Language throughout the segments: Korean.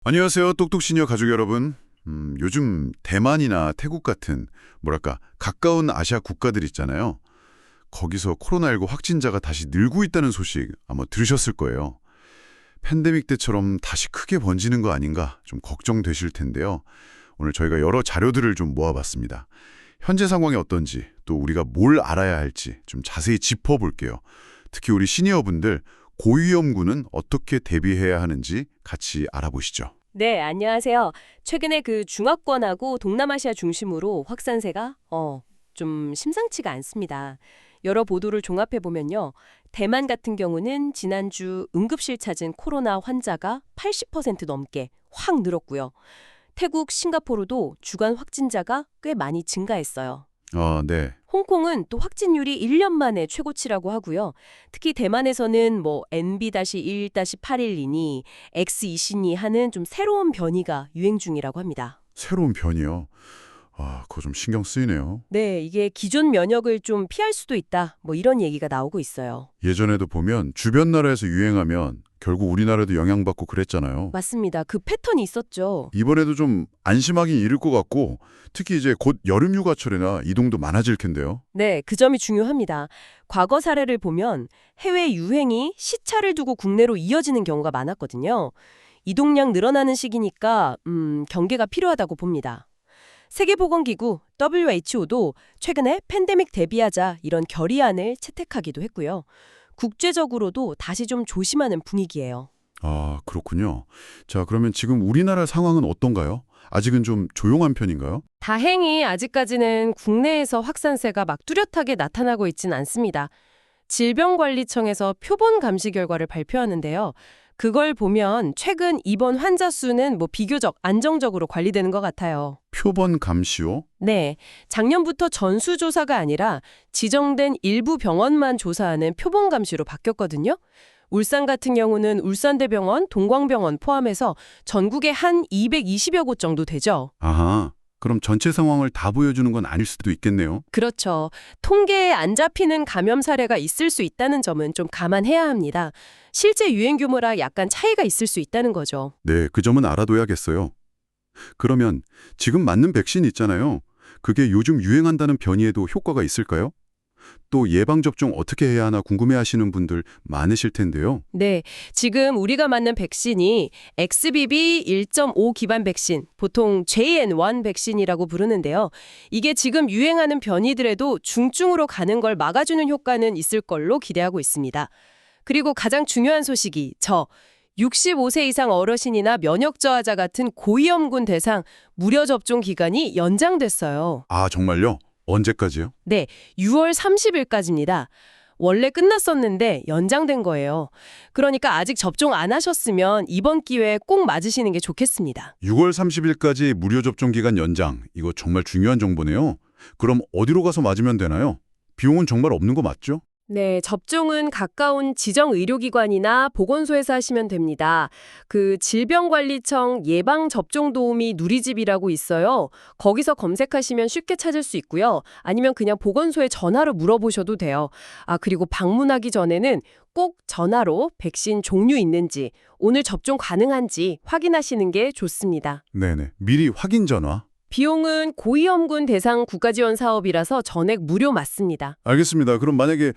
안녕하세요. 똑똑시니어 가족 여러분. 요즘 대만이나 태국 같은 뭐랄까 가까운 아시아 국가들 있잖아요. 거기서 코로나19 확진자가 다시 늘고 있다는 소식 아마 들으셨을 거예요. 팬데믹 때처럼 다시 크게 번지는 거 아닌가 좀 걱정되실 텐데요. 오늘 저희가 여러 자료들을 좀 모아봤습니다. 현재 상황이 어떤지 또 우리가 뭘 알아야 할지 좀 자세히 짚어볼게요. 특히 우리 시니어분들 고위험군은 어떻게 대비해야 하는지 같이 알아보시죠. 네, 안녕하세요. 최근에 그 중화권하고 동남아시아 중심으로 확산세가 좀 심상치가 않습니다. 여러 보도를 종합해 보면요. 대만 같은 경우는 지난주 응급실 찾은 코로나 환자가 80% 넘게 확 늘었고요. 태국, 싱가포르도 주간 확진자가 꽤 많이 증가했어요. 네. 홍콩은 또 확진율이 1년 만에 최고치라고 하고요. 특히 대만에서는 NB-1-812니 X22 하는 좀 새로운 변이가 유행 중이라고 합니다. 새로운 변이요. 그거 좀 신경 쓰이네요. 네, 이게 기존 면역을 좀 피할 수도 있다. 이런 얘기가 나오고 있어요. 예전에도 보면 주변 나라에서 유행하면 결국 우리나라도 영향받고 그랬잖아요. 맞습니다. 그 패턴이 있었죠. 이번에도 좀 안심하긴 이를 것 같고 특히 이제 곧 여름 휴가철이나 이동도 많아질 텐데요. 네, 그 점이 중요합니다. 과거 사례를 보면 해외 유행이 시차를 두고 국내로 이어지는 경우가 많았거든요. 이동량 늘어나는 시기니까 경계가 필요하다고 봅니다. 세계보건기구 WHO도 최근에 팬데믹 대비하자 이런 결의안을 채택하기도 했고요. 국제적으로도 다시 좀 조심하는 분위기예요. 그렇군요. 자, 그러면 지금 우리나라 상황은 어떤가요? 아직은 좀 조용한 편인가요? 다행히 아직까지는 국내에서 확산세가 막 뚜렷하게 나타나고 있진 않습니다. 질병관리청에서 표본 감시 결과를 발표하는데요. 그걸 보면 최근 입원 환자 수는 비교적 안정적으로 관리되는 것 같아요. 표본 감시요? 네, 작년부터 전수조사가 아니라 지정된 일부 병원만 조사하는 표본 감시로 바뀌었거든요. 울산 같은 경우는 울산대병원, 동광병원 포함해서 전국에 한 220여 곳 정도 되죠. 아하. 그럼 전체 상황을 다 보여주는 건 아닐 수도 있겠네요. 그렇죠. 통계에 안 잡히는 감염 사례가 있을 수 있다는 점은 좀 감안해야 합니다. 실제 유행 규모라 약간 차이가 있을 수 있다는 거죠. 네, 그 점은 알아둬야겠어요. 그러면 지금 맞는 백신 있잖아요. 그게 요즘 유행한다는 변이에도 효과가 있을까요? 또 예방접종 어떻게 해야 하나 궁금해하시는 분들 많으실 텐데요. 네, 지금 우리가 맞는 백신이 XBB 1.5 기반 백신, 보통 JN1 백신이라고 부르는데요. 이게 지금 유행하는 변이들에도 중증으로 가는 걸 막아주는 효과는 있을 걸로 기대하고 있습니다. 그리고 가장 중요한 소식이 65세 이상 어르신이나 면역 저하자 같은 고위험군 대상 무료 접종 기간이 연장됐어요. 정말요? 언제까지요? 네, 6월 30일까지입니다. 원래 끝났었는데 연장된 거예요. 그러니까 아직 접종 안 하셨으면 이번 기회에 꼭 맞으시는 게 좋겠습니다. 6월 30일까지 무료 접종 기간 연장. 이거 정말 중요한 정보네요. 그럼 어디로 가서 맞으면 되나요? 비용은 정말 없는 거 맞죠? 네, 접종은 가까운 지정 의료기관이나 보건소에서 하시면 됩니다. 그 질병관리청 예방접종도우미 누리집이라고 있어요. 거기서 검색하시면 쉽게 찾을 수 있고요. 아니면 그냥 보건소에 전화로 물어보셔도 돼요. 그리고 방문하기 전에는 꼭 전화로 백신 종류 있는지, 오늘 접종 가능한지 확인하시는 게 좋습니다. 네네. 미리 확인 전화. 비용은 고위험군 대상 국가지원 사업이라서 전액 무료 맞습니다. 알겠습니다. 그럼 만약에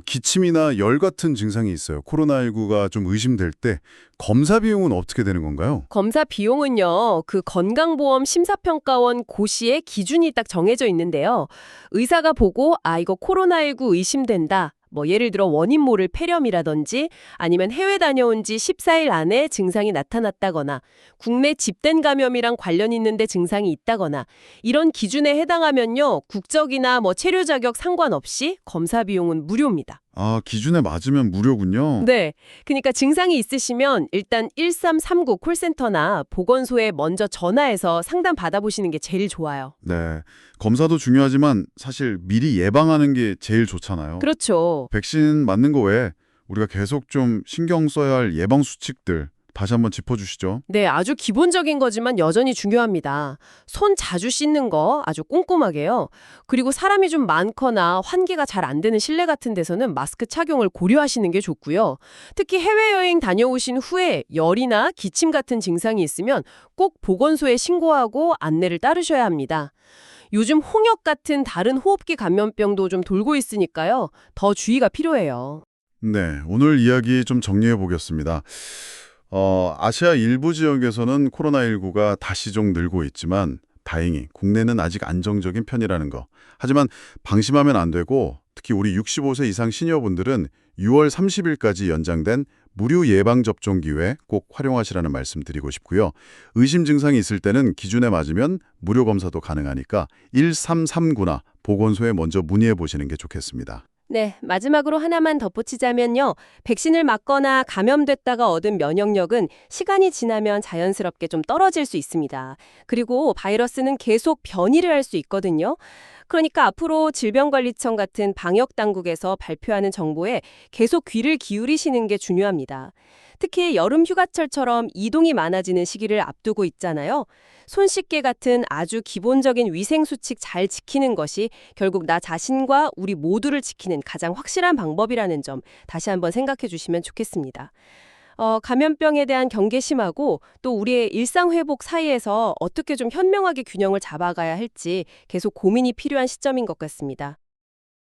기침이나 열 같은 증상이 있어요. 코로나19가 좀 의심될 때 검사 비용은 어떻게 되는 건가요? 검사 비용은요, 그 건강보험 심사평가원 고시에 기준이 딱 정해져 있는데요. 의사가 보고, 이거 코로나19 의심된다. 예를 들어 원인 모를 폐렴이라든지 아니면 해외 다녀온 지 14일 안에 증상이 나타났다거나 국내 집단 감염이랑 관련 있는데 증상이 있다거나 이런 기준에 해당하면요. 국적이나 체류 자격 상관없이 검사 비용은 무료입니다. 기준에 맞으면 무료군요. 네. 그러니까 증상이 있으시면 일단 1339 콜센터나 보건소에 먼저 전화해서 상담 받아보시는 게 제일 좋아요. 네. 검사도 중요하지만 사실 미리 예방하는 게 제일 좋잖아요. 그렇죠. 백신 맞는 거 외에 우리가 계속 좀 신경 써야 할 예방 수칙들 다시 한번 짚어주시죠. 네, 아주 기본적인 거지만 여전히 중요합니다. 손 자주 씻는 거 아주 꼼꼼하게요. 그리고 사람이 좀 많거나 환기가 잘 안 되는 실내 같은 데서는 마스크 착용을 고려하시는 게 좋고요. 특히 해외여행 다녀오신 후에 열이나 기침 같은 증상이 있으면 꼭 보건소에 신고하고 안내를 따르셔야 합니다. 요즘 홍역 같은 다른 호흡기 감염병도 좀 돌고 있으니까요. 더 주의가 필요해요. 네, 오늘 이야기 좀 정리해 보겠습니다. 아시아 일부 지역에서는 코로나19가 다시 좀 늘고 있지만 다행히 국내는 아직 안정적인 편이라는 거. 하지만 방심하면 안 되고 특히 우리 65세 이상 시니어분들은 6월 30일까지 연장된 무료 예방접종 기회 꼭 활용하시라는 말씀 드리고 싶고요. 의심 증상이 있을 때는 기준에 맞으면 무료 검사도 가능하니까 1339나 보건소에 먼저 문의해 보시는 게 좋겠습니다. 네, 마지막으로 하나만 덧붙이자면요. 백신을 맞거나 감염됐다가 얻은 면역력은 시간이 지나면 자연스럽게 좀 떨어질 수 있습니다. 그리고 바이러스는 계속 변이를 할 수 있거든요. 그러니까 앞으로 질병관리청 같은 방역당국에서 발표하는 정보에 계속 귀를 기울이시는 게 중요합니다. 특히 여름 휴가철처럼 이동이 많아지는 시기를 앞두고 있잖아요. 손 씻기 같은 아주 기본적인 위생수칙 잘 지키는 것이 결국 나 자신과 우리 모두를 지키는 가장 확실한 방법이라는 점 다시 한번 생각해 주시면 좋겠습니다. 감염병에 대한 경계심하고 또 우리의 일상 회복 사이에서 어떻게 좀 현명하게 균형을 잡아가야 할지 계속 고민이 필요한 시점인 것 같습니다.